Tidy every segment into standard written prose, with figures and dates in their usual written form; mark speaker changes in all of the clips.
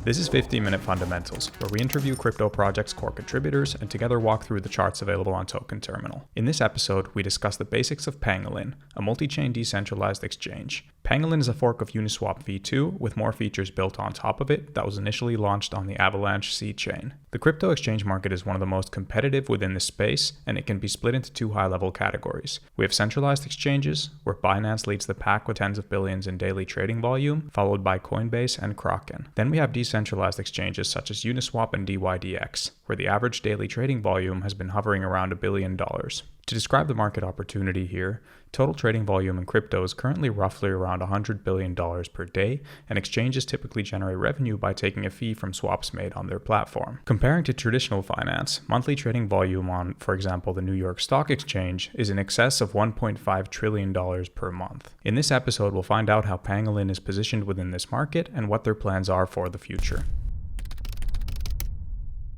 Speaker 1: This is 15-Minute Fundamentals, where we interview crypto projects' core contributors and together walk through the charts available on Token Terminal. In this episode, we discuss the basics of Pangolin, a multi-chain decentralized exchange. Pangolin is a fork of Uniswap v2 with more features built on top of it that was initially launched on the Avalanche seed chain. The crypto exchange market is one of the most competitive within this space, and it can be split into two high-level categories. We have centralized exchanges, where Binance leads the pack with tens of billions in daily trading volume, followed by Coinbase and Kraken. Then we have decentralized exchanges such as Uniswap and DYDX, where the average daily trading volume has been hovering around $1 billion. To describe the market opportunity here, total trading volume in crypto is currently roughly around $100 billion per day, and exchanges typically generate revenue by taking a fee from swaps made on their platform. Comparing to traditional finance, monthly trading volume on, for example, the New York Stock Exchange is in excess of $1.5 trillion per month. In this episode, we'll find out how Pangolin is positioned within this market and what their plans are for the future.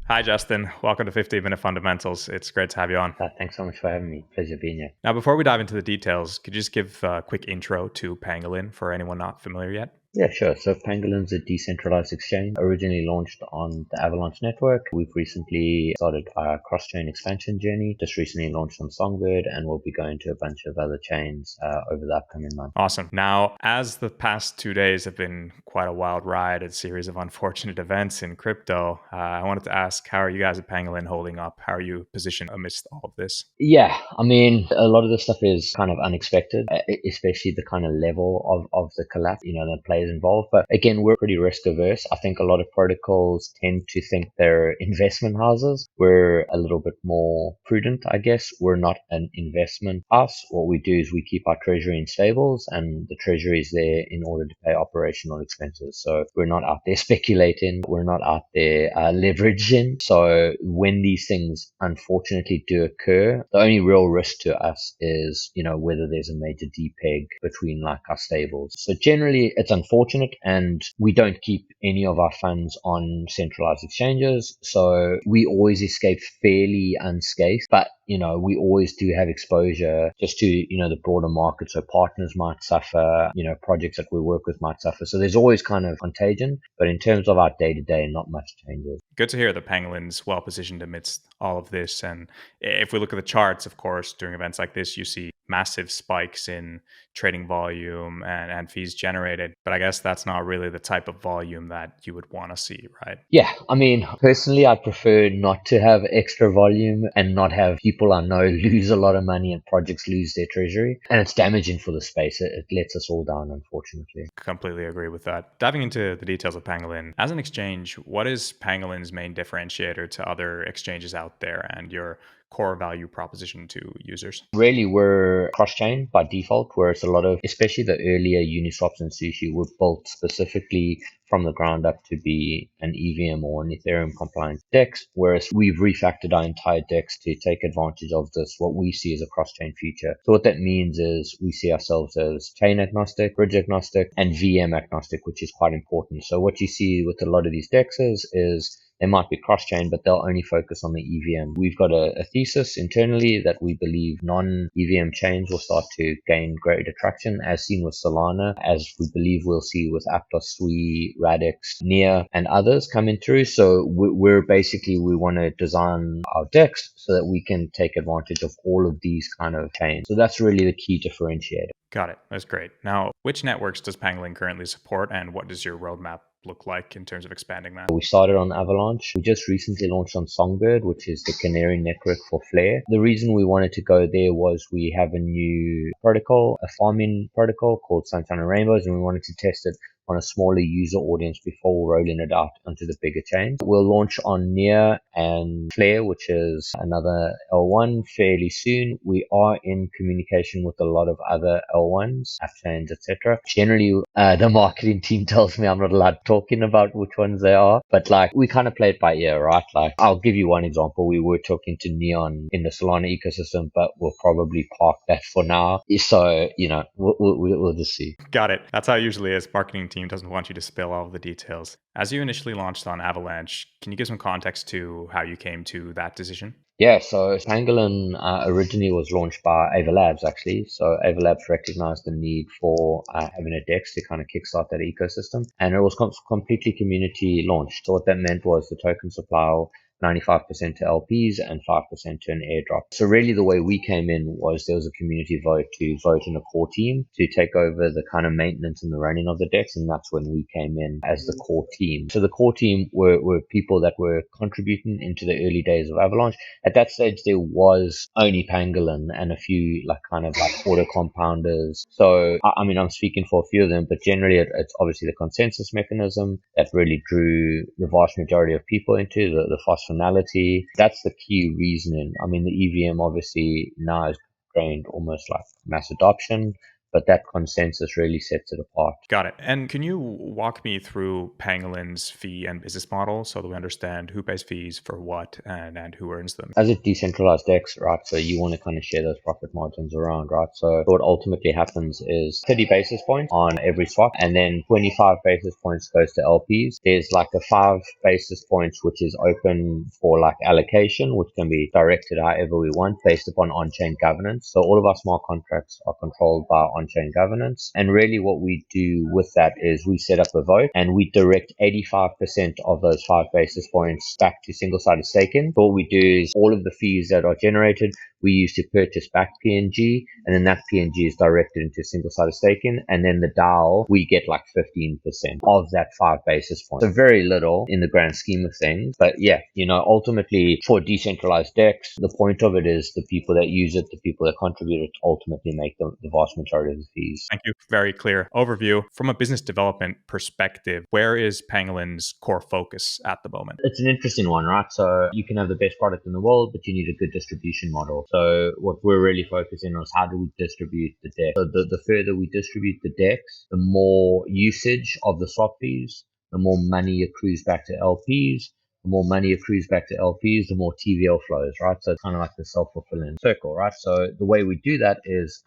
Speaker 1: Hi, Justin. Welcome to 15-Minute Fundamentals. It's great to have you on.
Speaker 2: Thanks so much for having me. Pleasure being here.
Speaker 1: Now, before we dive into the details, could you just give a quick intro to Pangolin for anyone not familiar yet?
Speaker 2: Yeah, sure. So Pangolin's a decentralized exchange, originally launched on the Avalanche network. We've recently started our cross-chain expansion journey, just recently launched on Songbird, and we'll be going to a bunch of other chains over the upcoming month.
Speaker 1: Awesome. Now, as the past 2 days have been quite a wild ride, a series of unfortunate events in crypto, I wanted to ask, how are you guys at Pangolin holding up? How are you positioned amidst all of this?
Speaker 2: Yeah, I mean, a lot of this stuff is kind of unexpected, especially the kind of level of the collapse, the players involved. But again, we're pretty risk averse. I think a lot of protocols tend to think they're investment houses. We're a little bit more prudent, I guess. We're not an investment house. What we do is we keep our treasury in stables, and the treasury is there in order to pay operational expenses. So we're not out there speculating. We're not out there leveraging. So when these things unfortunately do occur, the only real risk to us is, whether there's a major depeg between like our stables. So generally it's unfortunate, and we don't keep any of our funds on centralized exchanges. So we always escape fairly unscathed, but we always do have exposure just to, the broader market. So partners might suffer, projects that we work with might suffer. So there's always kind of contagion, but in terms of our day-to-day, not much changes.
Speaker 1: Good to hear that Pangolin's well positioned amidst all of this. And if we look at the charts, of course, during events like this, you see massive spikes in trading volume and fees generated. But I guess that's not really the type of volume that you would want to see, right?
Speaker 2: Yeah, I mean, personally, I prefer not to have extra volume and not have people I know lose a lot of money and projects lose their treasury. And it's damaging for the space. It lets us all down, unfortunately.
Speaker 1: Completely agree with that. Diving into the details of Pangolin, as an exchange, what is Pangolin's main differentiator to other exchanges out there and your core value proposition to users?
Speaker 2: Really, we're cross-chain by default, whereas a lot of, especially the earlier Uniswaps and Sushi, were built specifically from the ground up to be an EVM or an Ethereum compliant DEX, whereas we've refactored our entire DEX to take advantage of this, what we see as a cross-chain feature. So what that means is we see ourselves as chain agnostic, bridge agnostic, and VM agnostic, which is quite important. So what you see with a lot of these DEXs is they might be cross-chain, but they'll only focus on the EVM. We've got a thesis internally that we believe non-EVM chains will start to gain greater traction, as seen with Solana, as we believe we'll see with Aptos, Sui, Radix, Near, and others coming through. So we want to design our DEX so that we can take advantage of all of these kind of chains. So that's really the key differentiator.
Speaker 1: Got it. That's great. Now, which networks does Pangolin currently support, and what does your roadmap look like in terms of expanding that?
Speaker 2: We started on Avalanche. We just recently launched on Songbird, which is the canary network for Flare. The reason we wanted to go there was we have a new protocol, a farming protocol called Sunshine and Rainbows, and we wanted to test it on a smaller user audience before rolling it out onto the bigger chains. We'll launch on Near and Flare, which is another L1, fairly soon. We are in communication with a lot of other L1s, app chains, etc. Generally, the marketing team tells me I'm not allowed talking about which ones they are, but we kind of play it by ear, right? I'll give you one example. We were talking to Neon in the Solana ecosystem, but we'll probably park that for now. So, we'll just see.
Speaker 1: Got it. That's how it usually is. Marketing team doesn't want you to spill all of the details. As you initially launched on Avalanche, can you give some context to how you came to that decision?
Speaker 2: Yeah, so Pangolin originally was launched by Avalabs actually. So Avalabs recognized the need for having a DEX to kind of kickstart that ecosystem, and it was completely community launched. So what that meant was the token supply 95% to LPs and 5% to an airdrop. So really the way we came in was there was a community vote to vote in a core team to take over the kind of maintenance and the running of the decks, and that's when we came in as the core team. So the core team were people that were contributing into the early days of Avalanche. At that stage, there was only Pangolin and a few like kind of like auto compounders. So, I mean, I'm speaking for a few of them, but generally it's obviously the consensus mechanism that really drew the vast majority of people into the phosphonality. That's the key reasoning. I mean, the EVM obviously now has gained almost like mass adoption, but that consensus really sets it apart.
Speaker 1: Got it. And can you walk me through Pangolin's fee and business model so that we understand who pays fees for what and who earns them?
Speaker 2: As a decentralized DEX, right? So you want to kind of share those profit margins around, right? So what ultimately happens is 30 basis points on every swap, and then 25 basis points goes to LPs. There's like a 5 basis points which is open for like allocation, which can be directed however we want based upon on-chain governance. So all of our smart contracts are controlled by on-chain governance. And really what we do with that is we set up a vote and we direct 85% of those 5 basis points back to single-sided staking. So what we do is all of the fees that are generated, we use to purchase back PNG, and then that PNG is directed into single-sided staking, and then the DAO, we get like 15% of that 5 basis points. So very little in the grand scheme of things, but yeah, ultimately for decentralized DEX, the point of it is the people that use it, the people that contribute it, ultimately make the vast majority of the fees.
Speaker 1: Thank you. Very clear overview. From a business development perspective, where is Pangolin's core focus at the moment?
Speaker 2: It's an interesting one, right? So you can have the best product in the world, but you need a good distribution model. So what we're really focusing on is how do we distribute the DEX? So the further we distribute the DEX, the more usage of the swap fees, the more money accrues back to LPs. The more money accrues back to LPs, the more TVL flows, right? So it's kind of like the self-fulfilling circle, right? So the way we do that is,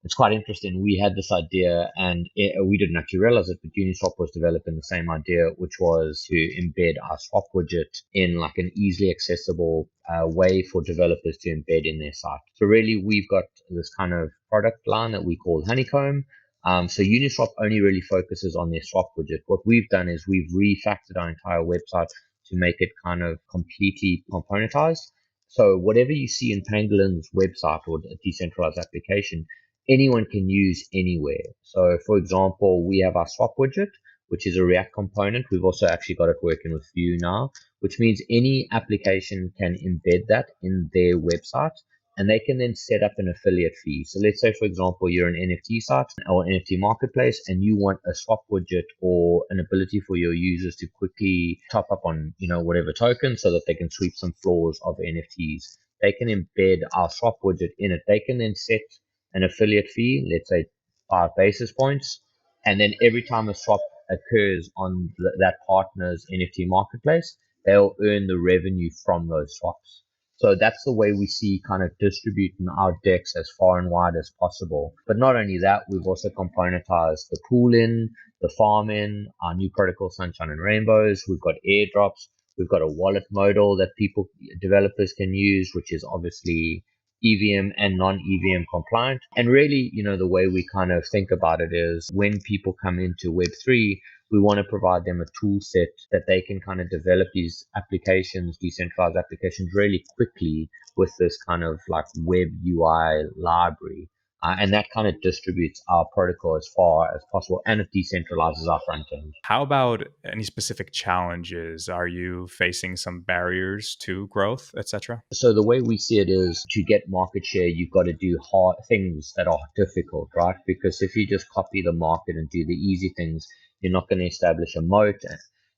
Speaker 2: it's quite interesting. We had this idea, and we didn't actually realize it, but Uniswap was developing the same idea, which was to embed our swap widget in like an easily accessible way for developers to embed in their site. So really, we've got this kind of product line that we call Honeycomb. So Uniswap only really focuses on their swap widget. What we've done is we've refactored our entire website to make it kind of completely componentized. So whatever you see in Pangolin's website or a decentralized application, anyone can use anywhere. So for example, we have our swap widget, which is a React component. We've also actually got it working with Vue now, which means any application can embed that in their website, and they can then set up an affiliate fee. So let's say, for example, you're an NFT site or NFT marketplace and you want a swap widget or an ability for your users to quickly top up on, whatever token so that they can sweep some floors of NFTs. They can embed our swap widget in it. They can then set an affiliate fee, let's say 5 basis points, and then every time a swap occurs on that partner's NFT marketplace, they'll earn the revenue from those swaps. So that's the way we see kind of distributing our DEX as far and wide as possible. But not only that, we've also componentized the pooling, the farming, our new protocol, Sunshine and Rainbows. We've got airdrops. We've got a wallet modal that developers can use, which is obviously EVM and non-EVM compliant. And really, the way we kind of think about it is when people come into Web3, we want to provide them a tool set that they can kind of develop these applications, decentralized applications really quickly with this kind of like web UI library. And that kind of distributes our protocol as far as possible, and it decentralizes our front end.
Speaker 1: How about any specific challenges? Are you facing some barriers to growth, etc.?
Speaker 2: So the way we see it is to get market share, you've got to do hard things that are difficult, right? Because if you just copy the market and do the easy things, you're not going to establish a moat.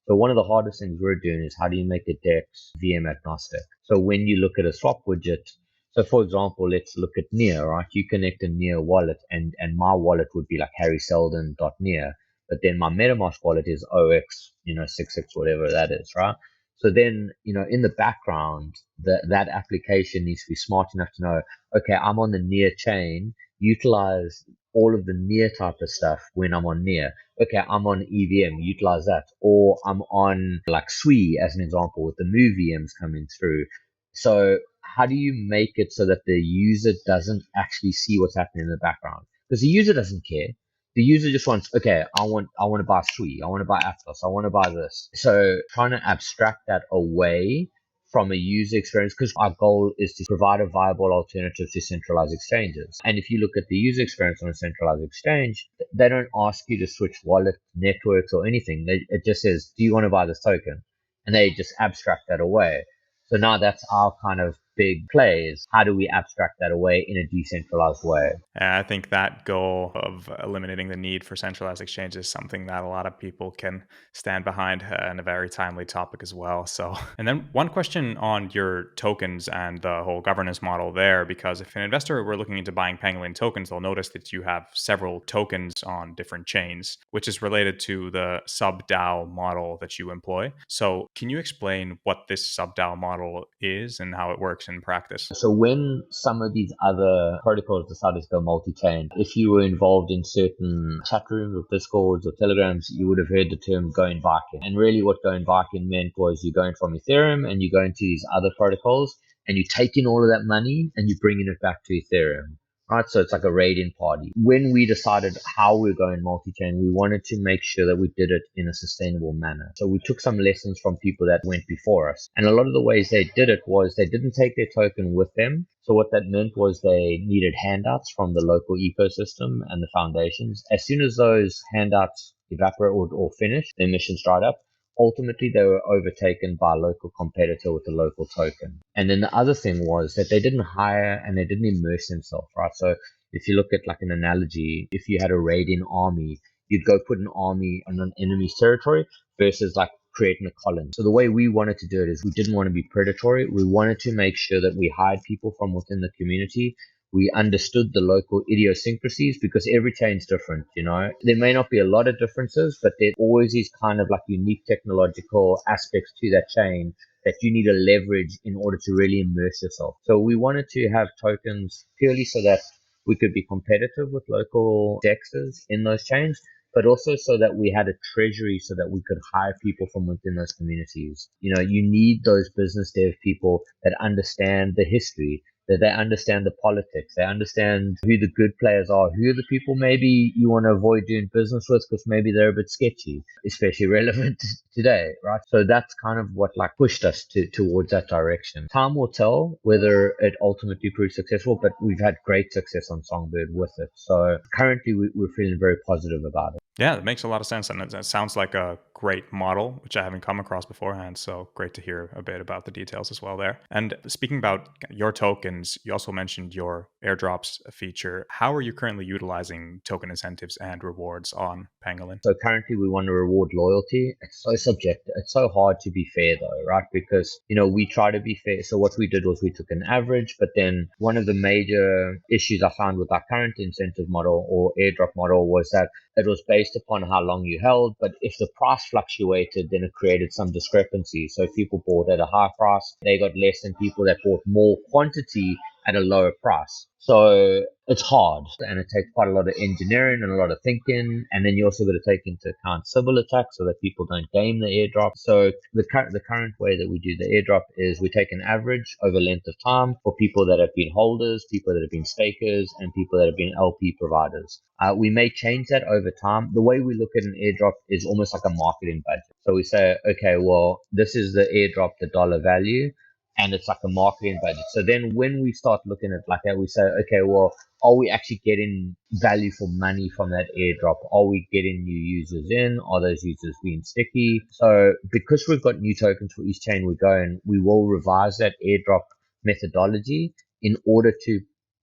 Speaker 2: So one of the hardest things we're doing is how do you make a DEX VM agnostic? So when you look at a swap widget, so for example, let's look at Near, right? You connect a Near wallet and my wallet would be like harryseldon.near, but then my MetaMask wallet is OX, 66, whatever that is, right? So then, in the background, that application needs to be smart enough to know, okay, I'm on the Near chain, utilize all of the Near type of stuff when I'm on Near. Okay, I'm on EVM, utilize that. Or I'm on like Sui, as an example, with the Move VMs coming through. So how do you make it so that the user doesn't actually see what's happening in the background? Because the user doesn't care. The user just wants, okay, I want to buy Sui, I want to buy Atlas, I want to buy this. So trying to abstract that away from a user experience, because our goal is to provide a viable alternative to centralized exchanges. And if you look at the user experience on a centralized exchange, they don't ask you to switch wallet networks or anything. It just says, do you want to buy this token? And they just abstract that away. So now that's our kind of big play is how do we abstract that away in a decentralized way?
Speaker 1: And I think that goal of eliminating the need for centralized exchange is something that a lot of people can stand behind and a very timely topic as well. So, and then one question on your tokens and the whole governance model there, because if an investor were looking into buying Pangolin tokens, they'll notice that you have several tokens on different chains, which is related to the subDAO model that you employ. So, can you explain what this subDAO model is and how it works in practice?
Speaker 2: So when some of these other protocols decided to go multi-chain, if you were involved in certain chat rooms or discords or telegrams, you would have heard the term going Viking. And really what going Viking meant was you're going from Ethereum and you go into these other protocols and you take in all of that money and you're bringing it back to Ethereum. Right, so it's like a raid-in party. When we decided how we're going multi-chain, we wanted to make sure that we did it in a sustainable manner. So we took some lessons from people that went before us. And a lot of the ways they did it was they didn't take their token with them. So what that meant was they needed handouts from the local ecosystem and the foundations. As soon as those handouts evaporate or finish, their missions dried up, ultimately they were overtaken by a local competitor with a local token. And then the other thing was that they didn't hire and they didn't immerse themselves, right? So if you look at like an analogy, if you had a raiding army, you'd go put an army on an enemy's territory versus like creating a colony. So the way we wanted to do it is we didn't want to be predatory. We wanted to make sure that we hired people from within the community. We understood the local idiosyncrasies because every chain's different, you know. There may not be a lot of differences, but there always is kind of like unique technological aspects to that chain that you need to leverage in order to really immerse yourself. So we wanted to have tokens purely so that we could be competitive with local dexes in those chains, but also so that we had a treasury so that we could hire people from within those communities. You know, you need those business dev people that understand the history, that they understand the politics, they understand who the good players are, who are the people maybe you want to avoid doing business with because maybe they're a bit sketchy, especially relevant today, right? So that's kind of what like pushed us towards that direction. Time will tell whether it ultimately proves successful, but we've had great success on Songbird with it. So currently we're feeling very positive about it.
Speaker 1: Yeah, it makes a lot of sense. And it sounds like a great model, which I haven't come across beforehand. So great to hear a bit about the details as well there. And speaking about your tokens, you also mentioned your airdrops feature. How are you currently utilizing token incentives and rewards on Pangolin?
Speaker 2: So currently we want to reward loyalty. It's so subjective. It's so hard to be fair though, right? Because, you know, we try to be fair. So what we did was we took an average, but then one of the major issues I found with our current incentive model or airdrop model was that it was based upon how long you held, but if the price fluctuated, then it created some discrepancy. So if people bought at a high price, they got less than people that bought more quantity at a lower price. So it's hard and it takes quite a lot of engineering and a lot of thinking. And then you also got to take into account Sybil attacks so that people don't game the airdrop. So the current way that we do the airdrop is we take an average over length of time for people that have been holders, people that have been stakers, and people that have been LP providers. We may change that over time. The way we look at an airdrop is almost like a marketing budget. So we say, okay, well, this is the airdrop, the dollar value, and it's like a marketing budget. So then when we start looking at like that, we say, okay, well, are we actually getting value for money from that airdrop? Are we getting new users in? Are those users being sticky? So because we've got new tokens for each chain we go in, we will revise that airdrop methodology in order to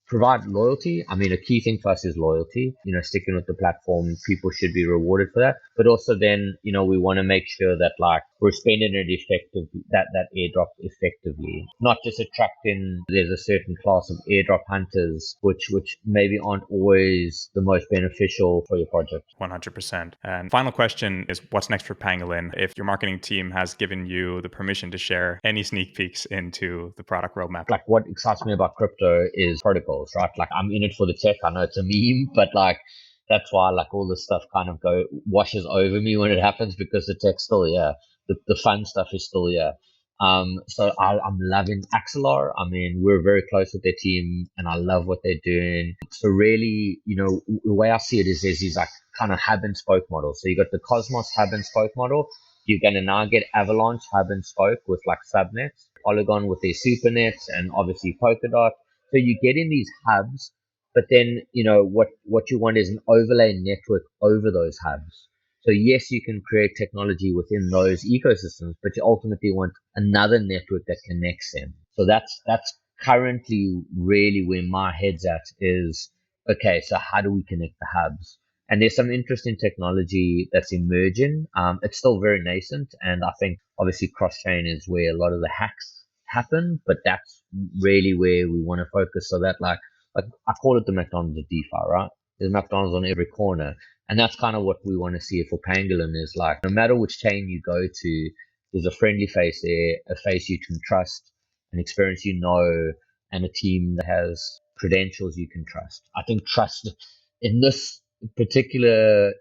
Speaker 2: provide loyalty. I mean, a key thing for us is loyalty, you know, sticking with the platform. People should be rewarded for that. But also then, you know, we want to make sure that like we're spending it effectively, that airdrop effectively, not just attracting, there's a certain class of airdrop hunters, which maybe aren't always the most beneficial for your project.
Speaker 1: 100%. And final question is what's next for Pangolin? If your marketing team has given you the permission to share any sneak peeks into the product roadmap.
Speaker 2: Like what excites me about crypto is protocols, right? Like I'm in it for the tech. I know it's a meme, but like that's why like all this stuff kind of washes over me when it happens because the tech's still here. The fun stuff is still here. I'm loving Axelar. I mean, we're very close with their team, and I love what they're doing. So really, the way I see it is there's these like kind of hub and spoke models. So you got the Cosmos hub and spoke model. You're gonna now get Avalanche hub and spoke with like subnets, Polygon with their supernets, and obviously Polkadot. So you get in these hubs, but then what you want is an overlay network over those hubs. So yes, you can create technology within those ecosystems, but you ultimately want another network that connects them. So that's currently really where my head's at is, okay, so how do we connect the hubs? And there's some interesting technology that's emerging. It's still very nascent, and I think obviously cross-chain is where a lot of the hacks happen, but that's really where we want to focus. So that like I call it the McDonald's of DeFi, right? There's McDonald's on every corner. And that's kind of what we want to see for Pangolin is like, no matter which chain you go to, there's a friendly face there, a face you can trust, an experience and a team that has credentials you can trust. I think trust in this particular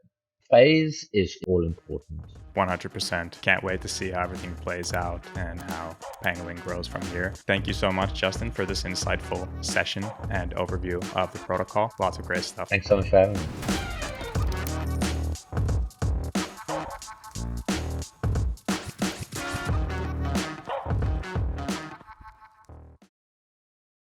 Speaker 2: phase is all important.
Speaker 1: 100%. Can't wait to see how everything plays out and how Pangolin grows from here. Thank you so much, Justin, for this insightful session and overview of the protocol. Lots of great stuff.
Speaker 2: Thanks so much for having me.